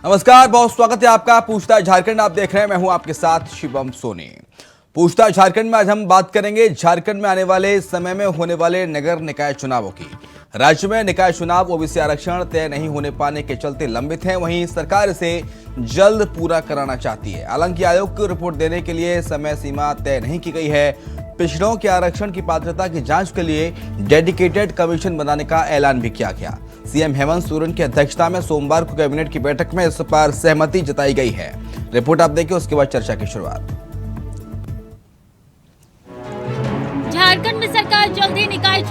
नमस्कार, बहुत स्वागत है आपका पूछताछ झारखंड। आप देख रहे हैं, मैं हूं आपके साथ शिवम सोनी। पूछताछ झारखंड में आज हम बात करेंगे झारखंड में आने वाले समय में होने वाले नगर निकाय चुनावों की। राज्य में निकाय चुनाव ओबीसी आरक्षण तय नहीं होने पाने के चलते लंबित हैं, वहीं सरकार इसे जल्द पूरा कराना चाहती है। हालांकि आयोग को रिपोर्ट देने के लिए समय सीमा तय नहीं की गई है। पिछड़ों के आरक्षण की पात्रता की जांच के लिए डेडिकेटेड कमीशन बनाने का ऐलान भी किया गया। सीएम हेमंत सोरेन की अध्यक्षता में सोमवार को कैबिनेट की बैठक में इस पर सहमति जताई गई है। रिपोर्ट आप देखिए, उसके बाद चर्चा की शुरुआत। झारखंड में सरकार जल्द ही निकाय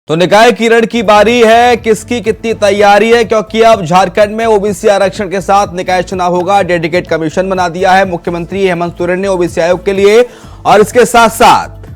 तो निकाय किरण की बारी है, किसकी कितनी तैयारी है, क्योंकि अब झारखंड में ओबीसी आरक्षण के साथ निकाय चुनाव होगा। डेडिकेट कमीशन बना दिया है मुख्यमंत्री हेमंत सोरेन ने ओबीसी आयोग के लिए, और इसके साथ साथ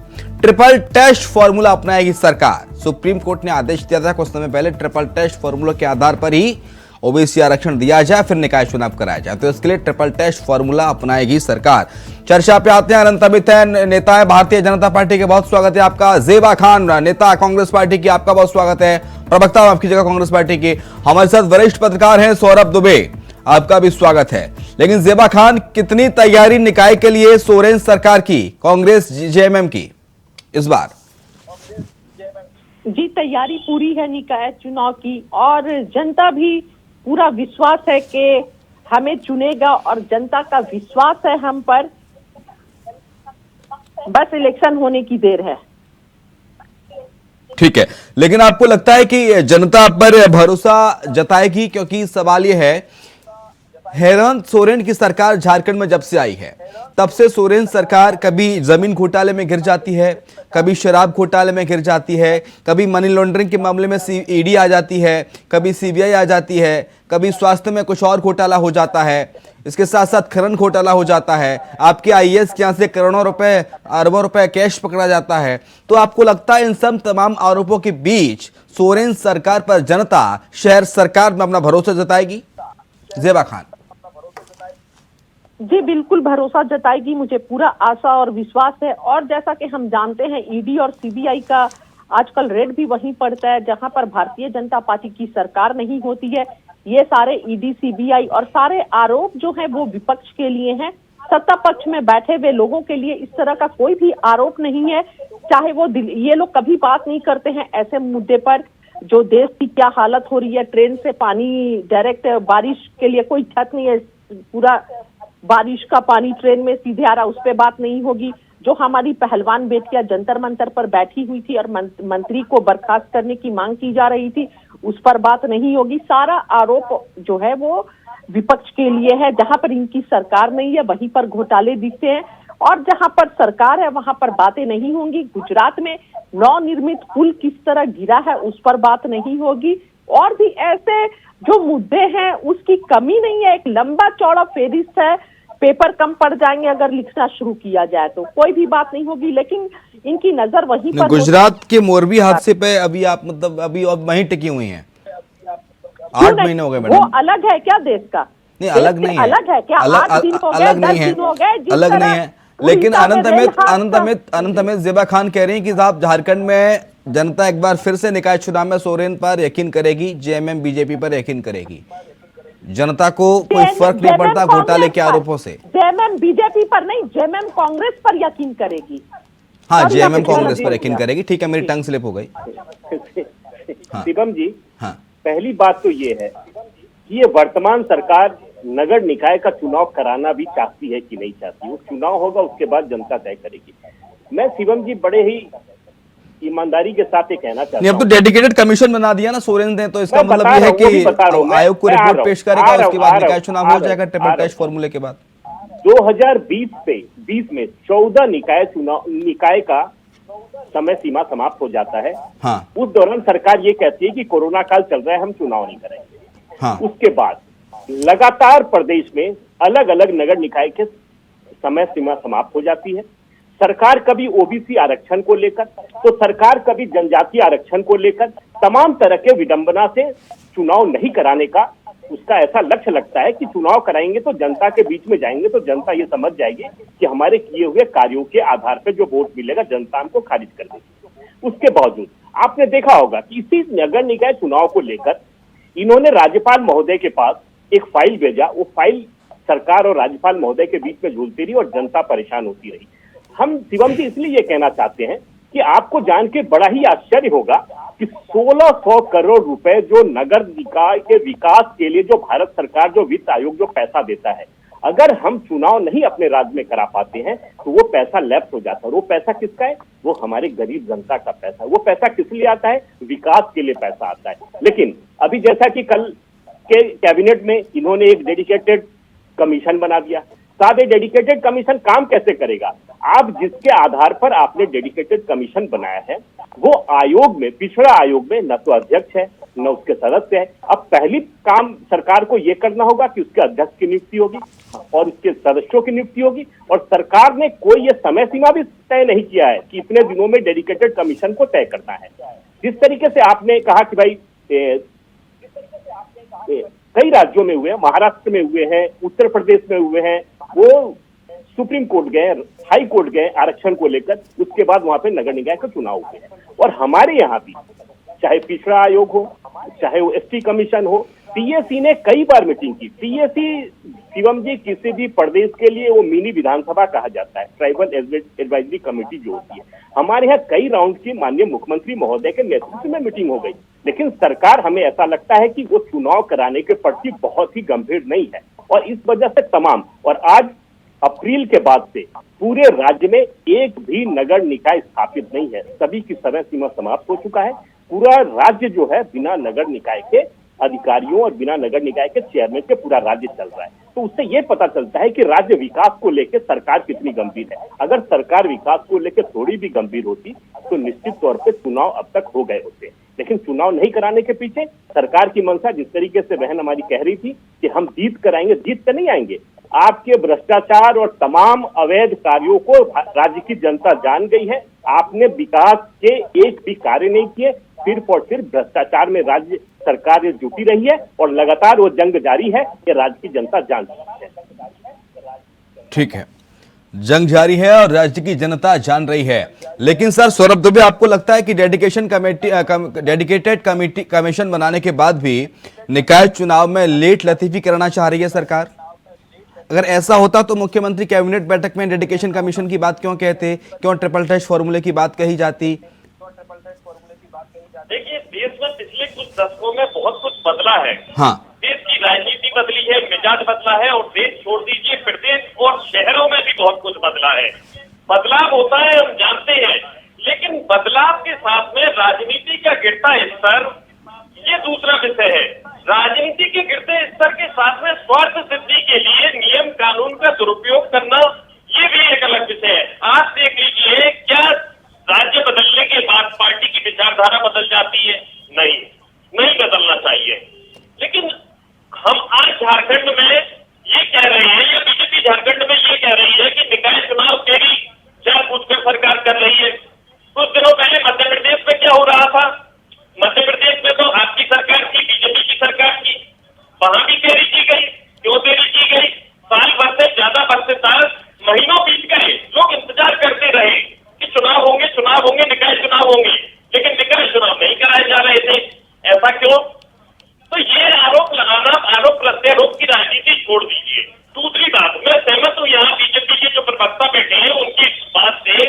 ट्रिपल टेस्ट फॉर्मूला अपनाएगी सरकार। सुप्रीम कोर्ट ने आदेश दिया था कुछ समय पहले, ट्रिपल टेस्ट फॉर्मूला के आधार पर ही ओबीसी आरक्षण दिया जाए, फिर निकाय चुनाव कराया जाए। तो इसके लिए ट्रिपल टेस्ट फॉर्मूला अपनाएगी सरकार। चर्चा पे आते हैं। अनंत अमित है, नेता है भारतीय जनता पार्टी के, बहुत स्वागत है आपका। ज़ेबा खान, नेता कांग्रेस पार्टी की, आपका बहुत स्वागत है। प्रवक्ता हूं आपकी जगह कांग्रेस पार्टी के। हमारे साथ वरिष्ठ पत्रकार हैं सौरभ दुबे, आपका भी स्वागत है। लेकिन ज़ेबा खान, कितनी तैयारी निकाय के लिए सोरेन सरकार की, कांग्रेस जेएमएम की इस बार? जी, तैयारी पूरी है निकाय चुनाव की, और जनता भी पूरा विश्वास है कि हमें चुनेगा, और जनता का विश्वास है हम पर। बस इलेक्शन होने की देर है। ठीक है, लेकिन आपको लगता है कि जनता पर भरोसा जताएगी? क्योंकि सवाल यह है, हेमंत सोरेन की सरकार झारखंड में जब से आई है तब से सोरेन सरकार कभी जमीन घोटाले में गिर जाती है, कभी शराब घोटाले में गिर जाती है, कभी मनी लॉन्ड्रिंग के मामले में ईडी आ जाती है, कभी सीबीआई आ जाती है, कभी स्वास्थ्य में कुछ और घोटाला हो जाता है, इसके साथ साथ खनन घोटाला हो जाता है, आपके आईएएस के यहां से करोड़ों रुपए अरबों रुपए कैश पकड़ा जाता है। तो आपको लगता है इन सब तमाम आरोपों के बीच सोरेन सरकार पर जनता, शहर सरकार में अपना भरोसा जताएगी? ज़ेबा खान जी, बिल्कुल भरोसा जताएगी, मुझे पूरा आशा और विश्वास है। और जैसा कि हम जानते हैं, ईडी और सीबीआई का आजकल रेड भी वहीं पड़ता है जहां पर भारतीय जनता पार्टी की सरकार नहीं होती है। ये सारे ईडी, सीबीआई और सारे आरोप जो हैं वो विपक्ष के लिए हैं। सत्ता पक्ष में बैठे हुए लोगों के लिए इस तरह का कोई भी आरोप नहीं है, चाहे वो ये लोग कभी बात नहीं करते हैं ऐसे मुद्दे पर। जो देश की क्या हालत हो रही है, ट्रेन से पानी डायरेक्ट, बारिश के लिए कोई छत नहीं है, पूरा बारिश का पानी ट्रेन में सीधे आ रहा, उस पर बात नहीं होगी। जो हमारी पहलवान बेटियां जंतर मंतर पर बैठी हुई थी और मंत्री को बर्खास्त करने की मांग की जा रही थी, उस पर बात नहीं होगी। सारा आरोप जो है वो विपक्ष के लिए है। जहां पर इनकी सरकार नहीं है वहीं पर घोटाले दिखते हैं, और जहां पर सरकार है वहां पर बातें नहीं होंगी। गुजरात में नवनिर्मित पुल किस तरह गिरा है उस पर बात नहीं होगी, और भी ऐसे जो मुद्दे हैं उसकी कमी नहीं है। एक लंबा चौड़ा फेरिस्त है, पेपर कम पड़ जाएंगे अगर लिखना शुरू किया जाए तो, कोई भी बात नहीं होगी। लेकिन इनकी नजर वहीं पर, गुजरात के मोरबी हादसे पे अभी आप मतलब अभी अब वहीं टिकी हुई हैं, 8 महीने हो गए मैडम। वो अलग है क्या देश का? नहीं, अलग नहीं है, अलग है क्या? अलग 8 दिन हो गए, अलग 10 नहीं है, दिन हो गए, जिस अलग तरह नहीं है। लेकिन उड़ीसा में अनंत अमित ज़ेबा खान कह रही हैं कि साहब झारखंड में जनता एक बार फिर से निकाय चुनाव में सोरेन पर यकीन करेगी, जेएमएम बीजेपी पर यकीन करेगी। जनता को कोई फर्क नहीं पड़ता घोटाले के आरोपों से। जेएमएम बीजेपी पर नहीं, जेएमएम कांग्रेस पर यकीन करेगी। हाँ, जेएमएम कांग्रेस पर यकीन करेगी। ठीक है, मेरी टंग स्लिप हो गई। शिवम जी, हाँ, पहली बात तो ये है कि ये वर्तमान सरकार नगर निकाय का चुनाव कराना भी चाहती है कि नहीं चाहती। वो चुनाव होगा, उसके बाद जनता तय करेगी। मैं शिवम जी बड़े ही ईमानदारी के साथ ये कहना चाहता नहीं, अब तो डेडिकेटेड कमीशन बना दिया ना सोरेन ने, तो इसका मतलब ये है कि आयोग को रिपोर्ट पेश करेगा, उसके बाद निकाय चुनाव हो जाएगा ट्रिपल टेस्ट फॉर्मूले के बाद। 2020 में 14 निकाय का समय सीमा समाप्त हो जाता है। हाँ, उस दौरान सरकार ये कहती है कि कोरोना काल चल रहा है, हम चुनाव नहीं करेंगे। हाँ, उसके बाद लगातार प्रदेश में अलग अलग नगर निकाय के समय सीमा समाप्त हो जाती है। सरकार कभी ओबीसी आरक्षण को लेकर, तो सरकार कभी जनजातीय आरक्षण को लेकर तमाम तरह के विडंबना से चुनाव नहीं कराने का उसका ऐसा लक्ष्य लगता है कि चुनाव कराएंगे तो जनता के बीच में जाएंगे तो जनता ये समझ जाएगी कि हमारे किए हुए कार्यों के आधार पर जो वोट मिलेगा जनता हमको खारिज कर देगी। उसके बावजूद आपने देखा होगा कि इसी नगर निकाय चुनाव को लेकर इन्होंने राज्यपाल महोदय के पास एक फाइल भेजा। वो फाइल सरकार और राज्यपाल महोदय के बीच में झूलती रही और जनता परेशान होती रही। हम शिवम जी इसलिए ये कहना चाहते हैं कि आपको जान के बड़ा ही आश्चर्य होगा कि 1600 करोड़ रुपए जो नगर निकाय के विकास के लिए जो भारत सरकार, जो वित्त आयोग जो पैसा देता है, अगर हम चुनाव नहीं अपने राज्य में करा पाते हैं तो वो पैसा लैप्स हो जाता है। वो पैसा किसका है? वो हमारे गरीब जनता का पैसा है। वो पैसा किस लिए आता है? विकास के लिए पैसा आता है। लेकिन अभी जैसा कि कल के कैबिनेट में इन्होंने एक डेडिकेटेड कमीशन बना दिया। साहब, ये डेडिकेटेड कमीशन काम कैसे करेगा? आप जिसके आधार पर आपने डेडिकेटेड कमीशन बनाया है वो आयोग में, पिछड़ा आयोग में न तो अध्यक्ष है न उसके सदस्य है। अब पहली काम सरकार को यह करना होगा कि उसके अध्यक्ष की नियुक्ति होगी और उसके सदस्यों की नियुक्ति होगी। और सरकार ने कोई ये समय सीमा भी तय नहीं किया है कि इतने दिनों में डेडिकेटेड कमीशन को तय करना है। जिस तरीके से आपने कहा कि भाई कई राज्यों में हुए हैं, महाराष्ट्र में हुए हैं, उत्तर प्रदेश में हुए हैं, वो सुप्रीम कोर्ट गए, हाई कोर्ट गए आरक्षण को लेकर, उसके बाद वहां पे नगर निकाय का चुनाव हुए। और हमारे यहाँ भी चाहे पिछड़ा आयोग हो, चाहे वो एसटी कमीशन हो, पीएसी ने कई बार मीटिंग की। पीएसी शिवम जी किसी भी प्रदेश के लिए वो मिनी विधानसभा कहा जाता है, ट्राइबल एडवाइजरी कमेटी जो होती है। हमारे यहाँ कई राउंड की माननीय मुख्यमंत्री महोदय के नेतृत्व में मीटिंग हो गई, लेकिन सरकार, हमें ऐसा लगता है कि वो चुनाव कराने के प्रति बहुत ही गंभीर नहीं है। और इस वजह से तमाम, और आज अप्रैल के बाद से पूरे राज्य में एक भी नगर निकाय स्थापित नहीं है। सभी की समय सीमा समाप्त हो चुका है। पूरा राज्य जो है बिना नगर निकाय के अधिकारियों और बिना नगर निकाय के चेयरमैन के पूरा राज्य चल रहा है। तो उससे ये पता चलता है कि राज्य विकास को लेकर सरकार कितनी गंभीर है। अगर सरकार विकास को लेकर थोड़ी भी गंभीर होती तो निश्चित तौर पे चुनाव अब तक हो गए होते। लेकिन चुनाव नहीं कराने के पीछे सरकार की मंशा, जिस तरीके से बहन हमारी कह रही थी कि हम जीत कर आएंगे, जीत कर नहीं आएंगे। आपके भ्रष्टाचार और तमाम अवैध कार्यों को राज्य की जनता जान गई है। आपने विकास के एक भी कार्य नहीं किए, सिर्फ और सिर्फ भ्रष्टाचार में राज्य सरकार जुटी रही है और लगातार वो जंग जारी है, ये राज्य की जनता जान रही है। ठीक है, जंग जारी है और राज्य की जनता जान रही है। लेकिन सर सौरभ दुबे, आपको लगता है कि डेडिकेटेड कमीशन बनाने के बाद भी निकाय चुनाव में लेट लतीफी करना चाह रही है सरकार? अगर ऐसा होता तो मुख्यमंत्री कैबिनेट बैठक में डेडिकेशन कमीशन की बात क्यों कहते, क्यों ट्रिपल टेस्ट फॉर्मूले की बात कही जाती? देखिए, देश में पिछले दशकों में बहुत कुछ बदला है। हाँ, देश की राजनीति बदली है, मिजाज बदला है, और देश छोड़ दीजिए, प्रदेश और शहरों में भी बहुत कुछ बदला है। बदलाव होता है, हम जानते हैं, लेकिन बदलाव के साथ में राजनीति का गिरता स्तर, ये दूसरा विषय है। राजनीति के गिरते स्तर के साथ में स्वार्थ सिद्धि के लिए नियम कानून का दुरुपयोग करना, ये भी एक अलग विषय है। आप देख लीजिए, क्या राज्य बदलने के बाद पार्टी की विचारधारा बदल जाती है? नहीं, नहीं बदलना चाहिए। लेकिन हम आज झारखंड में ये कह रहे हैं, या बीजेपी झारखंड में ये कह रही है कि निकाय चुनाव तेरी जानबूझकर सरकार कर रही है। कुछ दिनों पहले मध्य प्रदेश में क्या हो रहा था? मध्य प्रदेश में तो आपकी सरकार थी, बीजेपी की सरकार थी, वहां भी देरी की गई। क्यों देरी की गई? साल भर से ज्यादा बरसे साल महीनों बीत गए, लोग इंतजार करते रहे कि चुनाव होंगे, निकाय चुनाव होंगे, लेकिन निकाय चुनाव नहीं कराए जा रहे थे। ऐसा क्यों? तो ये आरोप लगाना, आरोप प्रत्यारोप की राजनीति छोड़ दीजिए। दूसरी बात, मैं सहमत हूँ यहाँ बीजेपी के जो प्रवक्ता बैठे हैं उनकी बात से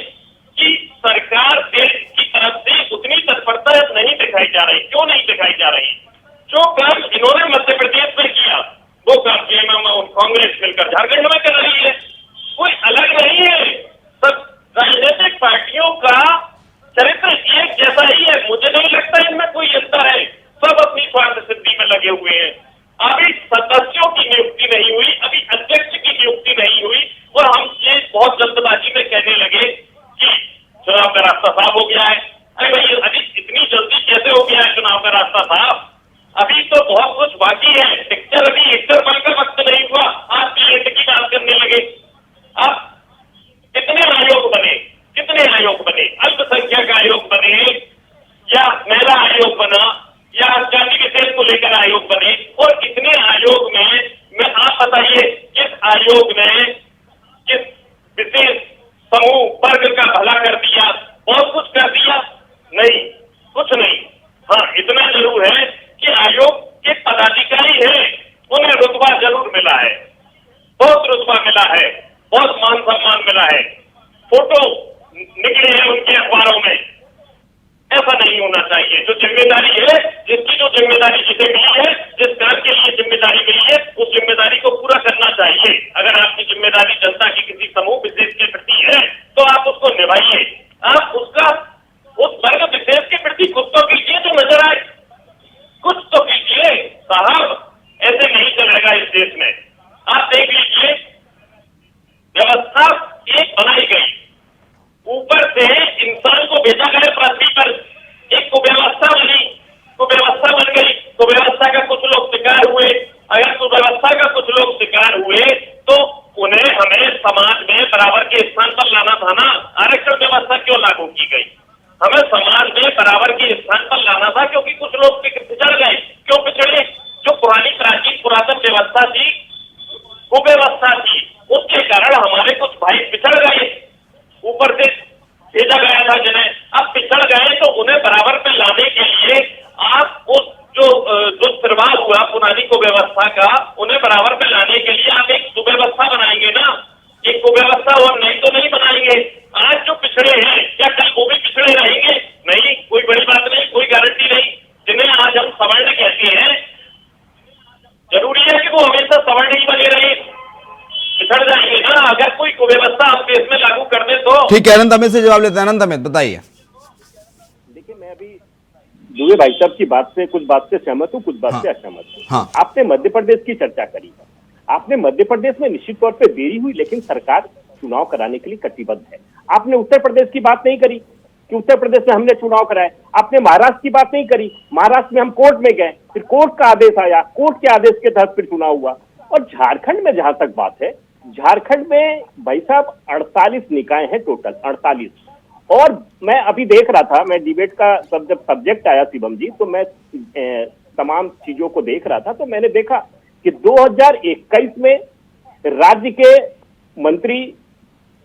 कि सरकार देश की तरफ से उतनी तत्परता नहीं दिखाई जा रही। क्यों नहीं दिखाई जा रही? जो काम इन्होंने मध्य प्रदेश में किया, वो काम कांग्रेस मिलकर झारखंड में कर रही है। कोई अलग नहीं है, सब राजनीतिक पार्टियों का चरित्र एक जैसा ही है। मुझे नहीं लगता इनमें कोई अंतर है, सब अपनी स्वार्थ सिद्धि में लगे हुए हैं। अभी सदस्यों की नियुक्ति नहीं हुई, अभी अध्यक्ष की नियुक्ति नहीं हुई, और हम ये बहुत जल्दबाजी में कहने लगे कि चुनाव का रास्ता साफ हो गया है। अरे भाई, अभी इतनी जल्दी कैसे हो गया है चुनाव का रास्ता साफ? अभी तो बहुत कुछ बाकी है। पिक्चर अभी एक्टर बनकर वक्त नहीं हुआ, आप पीएट की बात करने लगे। अब कितने आयोग बने, अल्पसंख्यक आयोग बने, या महिला आयोग बना, या जाति विशेष को लेकर आयोग बने, और कितने आयोग में आप बताइए किस आयोग ने किस विशेष समूह वर्ग का भला कर दिया? बहुत कुछ कर दिया? नहीं, कुछ नहीं। हाँ, इतना जरूर है कि आयोग के पदाधिकारी हैं, उन्हें रुतबा जरूर मिला है, बहुत रुतबा मिला है, बहुत मान सम्मान मिला है, फोटो निकले हैं उनके अखबारों में। ऐसा नहीं होना चाहिए। जो जिम्मेदारी है, जिसकी जो जिम्मेदारी जिसे मिली है, जिस काम के लिए जिम्मेदारी मिली है, उस जिम्मेदारी को पूरा करना चाहिए। अगर आपकी जिम्मेदारी जनता की किसी समूह विशेष के प्रति है, तो आप उसको निभाइए। आप उसका उस वर्ग विशेष के प्रति कुछ तो कीजिए जो नजर आए, कुछ तो कीजिए साहब। ऐसे नहीं चलेगा इस देश में। आप देख लीजिए, व्यवस्था एक बनाई गई, ऊपर से इंसान को भेजा गया पृथ्वी पर, एक कुव्यवस्था बनी, कुव्यवस्था बन गई, कुव्यवस्था का कुछ लोग शिकार हुए। अगर कुव्यवस्था का कुछ लोग शिकार हुए तो उन्हें हमें समाज में बराबर के स्थान पर लाना था ना। आरक्षण व्यवस्था क्यों लागू की गई? हमें समाज में बराबर के स्थान पर लाना था, क्योंकि कुछ लोग पिछड़ गए। क्यों पिछड़े? जो पुरानी प्राचीन पुरातन व्यवस्था थी, कुव्यवस्था थी, उसके कारण हमारे कुछ भाई पिछड़ गए, ऊपर से भेजा गया था जिन्हें। अब पिछड़ गए तो उन्हें बराबर पे लाने के लिए आप उस जो दुष्प्रभाव हुआ पुरानी कुव्यवस्था का, उन्हें बराबर पे लाने के लिए आप एक सुव्यवस्था बनाएंगे ना। एक कुव्यवस्था और नहीं तो नहीं बनाएंगे। आज जो पिछड़े हैं, क्या कल वो भी पिछड़े रहेंगे? नहीं, कोई बड़ी बात नहीं, कोई गारंटी नहीं। जिन्हें आज हम सवर्ण कहते हैं, जरूरी है कि वो हमेशा सवर्ण ही बने रहे? पिछड़ जाएंगे ना अगर कोई कुव्यवस्था हम देश में लागू कर दे तो। ठीक है, अनंत अमित से जवाब लेते हैं। अनंत अमित, बताइए। देखिए, मैं अभी दुबे भाई साहब की बात से कुछ बात से सहमत हूँ, कुछ बात से असहमत हूँ। हाँ। आपने मध्य प्रदेश की चर्चा करी है। आपने मध्य प्रदेश में निश्चित तौर पे देरी हुई, लेकिन सरकार चुनाव कराने के लिए कटिबद्ध है। आपने उत्तर प्रदेश की बात नहीं करी कि उत्तर प्रदेश में हमने चुनाव कराए। आपने महाराष्ट्र की बात नहीं करी, महाराष्ट्र में हम कोर्ट में गए, फिर कोर्ट का आदेश आया, कोर्ट के आदेश के तहत फिर चुनाव हुआ। और झारखंड में जहां तक बात है, झारखंड में भाई साहब 48 निकाय हैं टोटल, 48। और मैं अभी देख रहा था, मैं डिबेट का जब सब्जेक्ट आया शिवम जी, तो मैं तमाम चीजों को देख रहा था, तो मैंने देखा कि 2021 में राज्य के मंत्री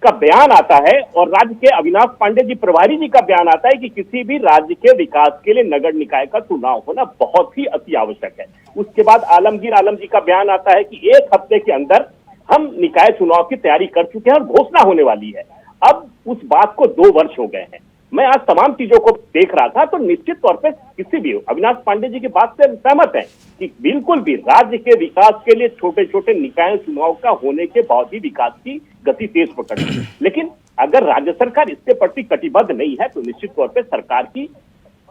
का बयान आता है और राज्य के अविनाश पांडे जी प्रभारी जी का बयान आता है कि किसी भी राज्य के विकास के लिए नगर निकाय का चुनाव होना बहुत ही अति आवश्यक है। उसके बाद आलमगीर आलम जी का बयान आता है कि 1 हफ्ते के अंदर हम निकाय चुनाव की तैयारी कर चुके हैं और घोषणा होने वाली है। अब उस बात को 2 वर्ष हो गए हैं। मैं आज तमाम चीजों को देख रहा था, तो निश्चित तौर पे किसी भी अविनाश पांडे जी की बात से सहमत है कि बिल्कुल भी राज्य के विकास के लिए छोटे छोटे निकाय चुनाव का होने के बाद ही विकास की गति तेज पकड़, लेकिन अगर राज्य सरकार इसके प्रति कटिबद्ध नहीं है तो निश्चित तौर पे सरकार की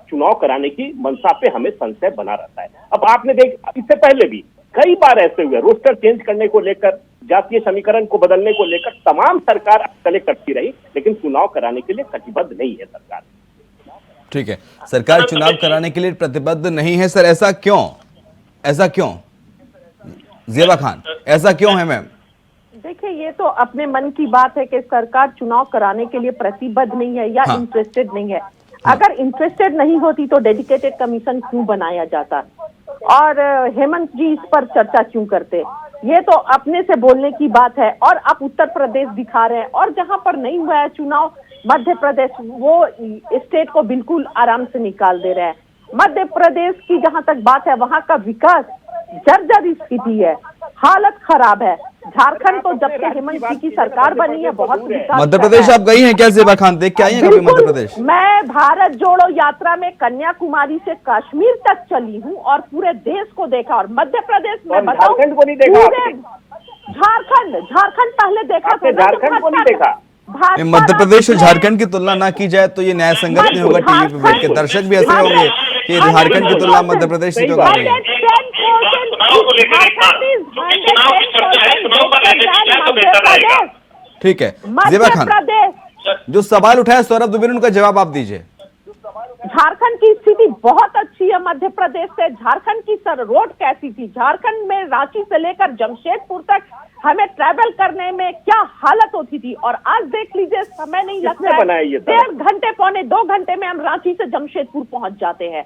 चुनाव कराने की मंशा पे हमें संशय बना रहता है। अब आपने इससे पहले भी कई बार ऐसे हुए, रोस्टर चेंज करने को लेकर, जातीय समीकरण को बदलने को लेकर तमाम सरकार अटकलें करती रही, लेकिन चुनाव कराने के लिए कटिबद्ध नहीं है सरकार। ठीक है, सरकार चुनाव कराने के लिए प्रतिबद्ध नहीं है सर, ऐसा क्यों? ऐसा क्यों ज़ेबा खान, ऐसा क्यों है मैम? देखिए, ये तो अपने मन की बात है कि सरकार चुनाव कराने के लिए प्रतिबद्ध नहीं है या इंटरेस्टेड नहीं है। अगर इंटरेस्टेड नहीं होती तो डेडिकेटेड कमीशन क्यों बनाया जाता और हेमंत जी इस पर चर्चा क्यों करते? ये तो अपने से बोलने की बात है। और आप उत्तर प्रदेश दिखा रहे हैं और जहां पर नहीं हुआ है चुनाव, मध्य प्रदेश, वो स्टेट को बिल्कुल आराम से निकाल दे रहे हैं। मध्य प्रदेश की जहां तक बात है, वहां का विकास जर्जर स्थिति है, हालत खराब है। झारखंड तो जब से हेमंत जी की सरकार बनी है बहुत विकास। मध्य प्रदेश आप गई हैं क्या ज़ेबा खान, देख के आई हैं कभी मध्य प्रदेश? मैं भारत जोड़ो यात्रा में कन्याकुमारी से कश्मीर तक चली हूँ और पूरे देश को देखा। और मध्य प्रदेश में झारखंड को नहीं देखा? झारखंड पहले देखा था, झारखंड को नहीं देखा। मध्य प्रदेश और झारखंड की तुलना ना की जाए तो ये न्याय संगत नहीं होगा। टीवी पे बैठ के दर्शक भी ऐसे होंगे कि झारखंड की तुलना मध्य प्रदेश से क्यों कर रही है। ठीक है ज़ेबा खान, जो सवाल उठाया सौरभ दुबे ने उनका जवाब आप दीजिए। झारखंड की स्थिति बहुत अच्छी है मध्य प्रदेश से। झारखंड की रोड कैसी थी? झारखंड में रांची से लेकर जमशेदपुर तक हमें ट्रैवल करने में क्या हालत होती थी, और आज देख लीजिए समय नहीं लगता है, 1.5 घंटे, 1.25 घंटे में हम रांची से जमशेदपुर पहुंच जाते हैं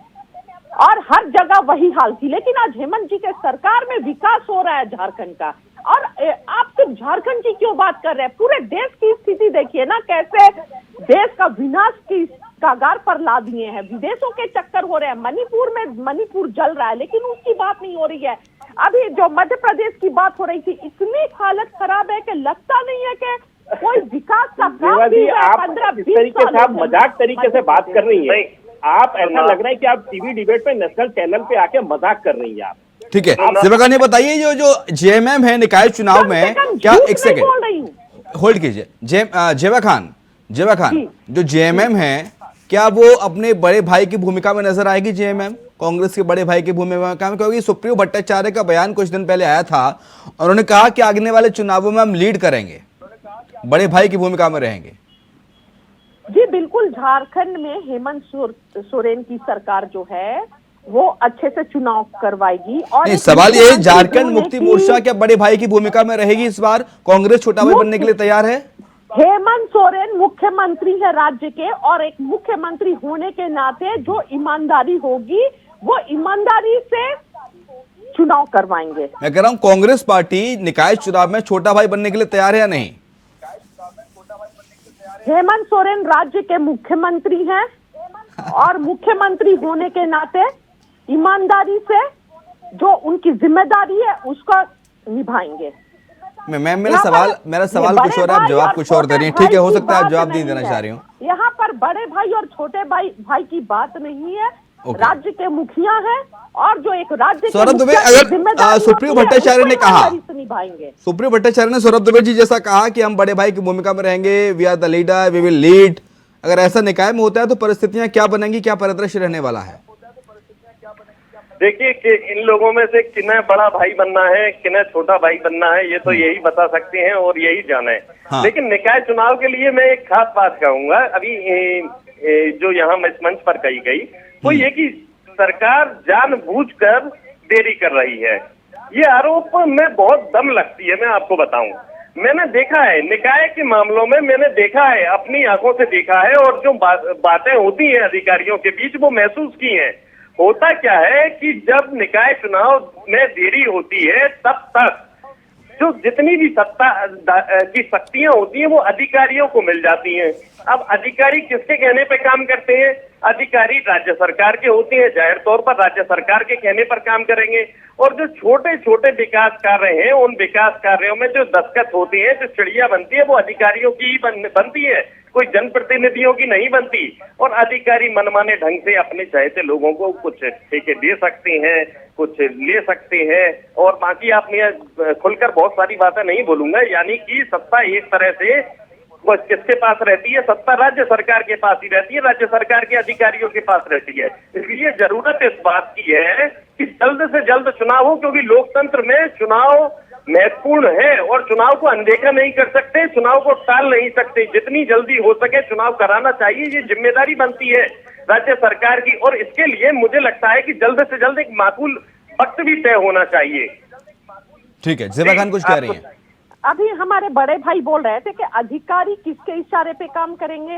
और हर जगह वही हाल थी। लेकिन आज हेमंत जी के सरकार में विकास हो रहा है झारखंड का। और आप सिर्फ झारखंड की क्यों बात कर रहे हैं? पूरे देश की स्थिति देखिए ना, कैसे देश का विनाश की कागार पर ला दिए हैं। विदेशों के चक्कर हो रहे हैं। मणिपुर जल रहा है, लेकिन उसकी बात नहीं हो रही है। अभी जो मध्य प्रदेश की बात हो रही थी, इतनी हालत खराब है कि लगता नहीं है कि कोई विकास का काम भी है। 15-20 तरीके से आप मजाक तरीके से बात कर रही है। आप ऐसा लग रहा है कि आप टीवी डिबेट पे नेशनल चैनल पे आके मजाक कर रही है आप। ठीक है ज़ेबा खान, ये बताइए जो जेएमएम है निकाय चुनाव में, क्या एक सेकंड होल्ड कीजिए। ज़ेबा खान, जो जेएमएम है क्या वो अपने बड़े भाई की भूमिका में नजर आएगी? जेएमएम कांग्रेस के बड़े भाई की भूमिका में, क्योंकि सुप्रियो भट्टाचार्य का बयान कुछ दिन पहले आया था और उन्होंने कहा कि आगे वाले चुनावों में हम लीड करेंगे, बड़े भाई की भूमिका में रहेंगे। जी बिल्कुल, झारखंड में हेमंत सोरेन की सरकार जो है वो अच्छे से चुनाव करवाएगी। और नहीं, सवाल ये, झारखंड मुक्ति मोर्चा क्या बड़े भाई की भूमिका में रहेगी इस बार? कांग्रेस छोटा भाई बनने के लिए तैयार है? हेमंत सोरेन मुख्यमंत्री है राज्य के, और एक मुख्यमंत्री होने के नाते जो ईमानदारी होगी वो ईमानदारी से चुनाव करवाएंगे। मैं कह रहा हूं कांग्रेस पार्टी निकाय चुनाव में छोटा भाई बनने के लिए तैयार है या नहीं? हेमंत सोरेन राज्य के मुख्यमंत्री हैं और मुख्यमंत्री होने के नाते ईमानदारी से जो उनकी जिम्मेदारी है उसको निभाएंगे। मैम मेरा सवाल कुछ और, आप जवाब कुछ और दे रही हैं। ठीक है, हो सकता है आप जवाब नहीं देना चाह रही हूँ। यहाँ पर बड़े भाई और छोटे भाई की बात नहीं है। राज्य के मुखिया है और जो एक राज्य सौरभ दुबे, अगर सुप्रियो भट्टाचार्य ने कहा, सुप्रियो भट्टाचार्य ने सौरभ दुबे जी जैसा कहा कि हम बड़े भाई की भूमिका में रहेंगे, we are the leader, we will lead, अगर ऐसा निकाय में होता है तो परिस्थितियां क्या बनेंगी, क्या परिदृश्य रहने वाला है? देखिए कि इन लोगों में से किन्हें बड़ा भाई बनना है, किन्हें छोटा भाई बनना है, ये तो यही बता सकते हैं और यही जाने। हाँ। लेकिन निकाय चुनाव के लिए मैं एक खास बात कहूंगा, अभी जो यहाँ मंच पर कही गई वो ये कि सरकार जानबूझकर देरी कर रही है। ये आरोप में बहुत दम लगती है। मैं आपको बताऊं, मैंने देखा है निकाय के मामलों में, मैंने देखा है, अपनी आंखों से देखा है, और जो बातें होती हैं अधिकारियों के बीच वो महसूस की हैं। होता क्या है कि जब निकाय चुनाव में देरी होती है तब तक जो जितनी भी सत्ता की शक्तियां होती हैं वो अधिकारियों को मिल जाती हैं। अब अधिकारी किसके कहने पे काम करते हैं? अधिकारी राज्य सरकार के होते हैं, जाहिर तौर पर राज्य सरकार के कहने पर काम करेंगे। और जो छोटे छोटे विकास कार्य हैं, उन विकास कार्यों में जो दस्तखत होती है, जो चिड़िया बनती है, वो अधिकारियों की ही बनती है। कोई जनप्रतिनिधियों की नहीं बनती। और अधिकारी मनमाने ढंग से अपने चाहते लोगों को कुछ ठेके दे सकते हैं, कुछ ले सकते हैं। और बाकी आपने खुलकर बहुत सारी बातें नहीं बोलूंगा, यानी कि सत्ता एक तरह से वो किसके पास रहती है? सत्ता राज्य सरकार के पास ही रहती है, राज्य सरकार के अधिकारियों के पास रहती है। इसलिए जरूरत इस बात की है कि जल्द से जल्द चुनाव हो, क्योंकि लोकतंत्र में चुनाव महत्वपूर्ण है और चुनाव को अनदेखा नहीं कर सकते, चुनाव को टाल नहीं सकते। जितनी जल्दी हो सके चुनाव कराना चाहिए, ये जिम्मेदारी बनती है राज्य सरकार की। और इसके लिए मुझे लगता है कि जल्द से जल्द एक माकूल वक्त भी तय होना चाहिए। ठीक है, ज़ेबा खान कुछ कह रही हैं। अभी हमारे बड़े भाई बोल रहे थे कि अधिकारी किसके इशारे पे काम करेंगे?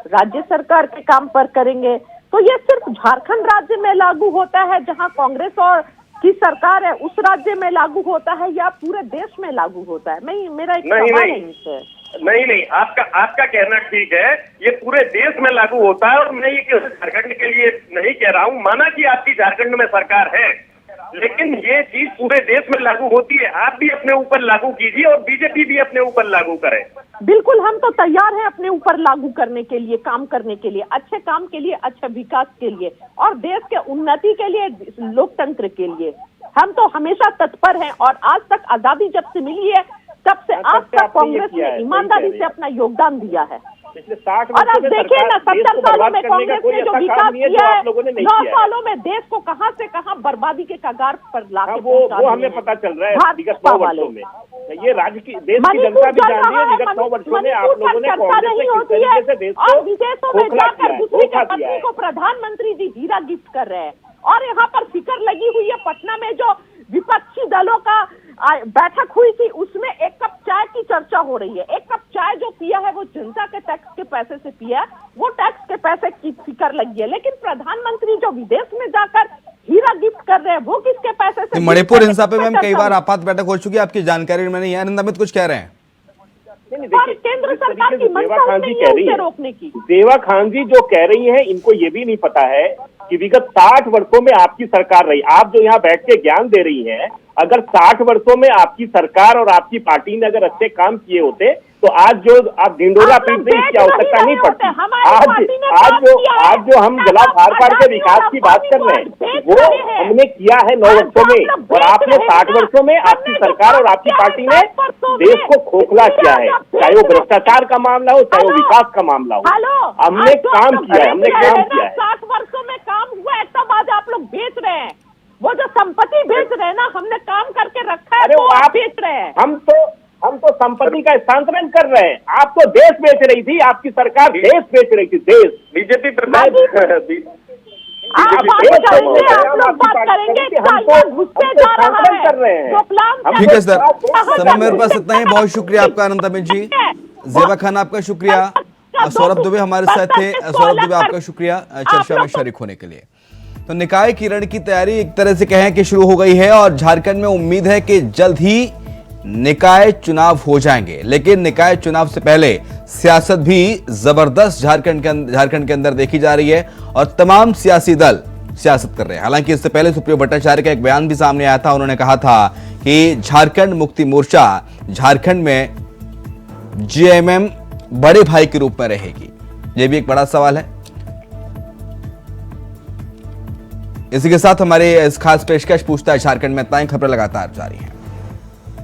राज्य सरकार के काम पर करेंगे। तो ये सिर्फ झारखंड राज्य में लागू होता है जहां कांग्रेस और की सरकार है, उस राज्य में लागू होता है या पूरे देश में लागू होता है? मेरा एक सवाल है इनसे। नहीं, आपका कहना ठीक है, ये पूरे देश में लागू होता है। और मैं ये झारखंड के लिए नहीं कह रहा हूँ, माना कि आपकी झारखंड में सरकार है, लेकिन ये चीज पूरे देश में लागू होती है। आप भी अपने ऊपर लागू कीजिए और बीजेपी भी अपने ऊपर लागू करे। बिल्कुल, हम तो तैयार हैं अपने ऊपर लागू करने के लिए, काम करने के लिए, अच्छे काम के लिए, अच्छे विकास के लिए और देश के उन्नति के लिए, लोकतंत्र के लिए हम तो हमेशा तत्पर हैं। और आज तक आजादी जब से मिली है तब से आज तक कांग्रेस ने ईमानदारी से अपना योगदान दिया है। पिछले 60 और अब देखिए ना, 70 सालों में कांग्रेस ने जो विकास किया है, 9 सालों में देश को कहां से कहां बर्बादी के कगार पर लाके वो हमें पता चल रहा है विगत 100 वर्षों में। ये राज्य की देश की जनता भी जान रही है, विगत 100 वर्षों में आप लोगों ने कांग्रेस से किस तरीके से देश को विदेशों में जाकर दूसरी की पत्नी को प्रधानमंत्री जी हीरा गिफ्ट कर रहे हैं। और यहाँ पर फिक्र लगी हुई है, पटना में जो विपक्षी दलों का बैठक हुई थी उसमें एक कप चाय की चर्चा हो रही है। एक कप चाय जो पिया है वो जनता के टैक्स के पैसे से पिया, वो टैक्स के पैसे की फिक्र लगी है। लेकिन प्रधानमंत्री जो विदेश में जाकर हीरा गिफ्ट कर रहे हैं वो किसके पैसे से? मणिपुर हिंसा पे मैम कई बार आपात बैठक हो चुकी है, आपकी जानकारी में नहीं है। आनंद अमित कुछ कह रहे हैं। केंद्र सरकार की मंशा नहीं है उसे रोकने की। ज़ेबा खान जी जो कह रही हैं, इनको ये भी नहीं पता है कि विगत 60 वर्षों में आपकी सरकार रही। आप जो यहाँ बैठ के ज्ञान दे रही हैं, अगर 60 वर्षों में आपकी सरकार और आपकी पार्टी ने अगर अच्छे काम किए होते तो आज जो आप ढिंडोरा पीटने की आवश्यकता नहीं पड़ती। आज जो हम गला फाड़ फाड़ के विकास की बात कर रहे हैं वो हमने किया है 9 वर्षों में। और आपने 60 वर्षों में आपकी सरकार और आपकी पार्टी ने देश को खोखला किया है, चाहे वो भ्रष्टाचार का मामला हो, चाहे वो विकास का मामला हो। हमने काम किया है, हमने काम किया है। 60 वर्षों में काम हुआ है, तब आज आप लोग बेच रहे हैं। वो जो संपत्ति बेच रहे हैं ना, हमने काम करके रखा है तो आप बेच रहे हैं। हम तो संपत्ति का स्थानांतरण कर रहे हैं। आप तो देश बेच रही थी, आपकी सरकार देश बेच रही थी, देश। बीजेपी आप लोग बात करेंगे, घुसते जा रहा है। ठीक है सर, समय मेरे पास इतना ही। बहुत शुक्रिया आपका आनंद अमित जी। ज़ेबा खान आपका शुक्रिया। सौरभ दुबे हमारे साथ थे। सौरभ दुबे आपका शुक्रिया चर्चा में शरीक होने के लिए। तो निकाय की रण की तैयारी एक तरह से कहें कि शुरू हो गई है और झारखंड में उम्मीद है कि जल्द ही निकाय चुनाव हो जाएंगे। लेकिन निकाय चुनाव से पहले सियासत भी जबरदस्त झारखंड के अंदर देखी जा रही है और तमाम सियासी दल सियासत कर रहे हैं। हालांकि इससे पहले सुप्रियो भट्टाचार्य का एक बयान भी सामने आया था। उन्होंने कहा था कि झारखंड मुक्ति मोर्चा झारखंड में जेएमएम बड़े भाई के रूप में रहेगी। यह भी एक बड़ा सवाल है। इसी के साथ हमारे इस खास पेशकश पूछता है झारखंड में इतना ही। खबरें लगातार जारी हैं।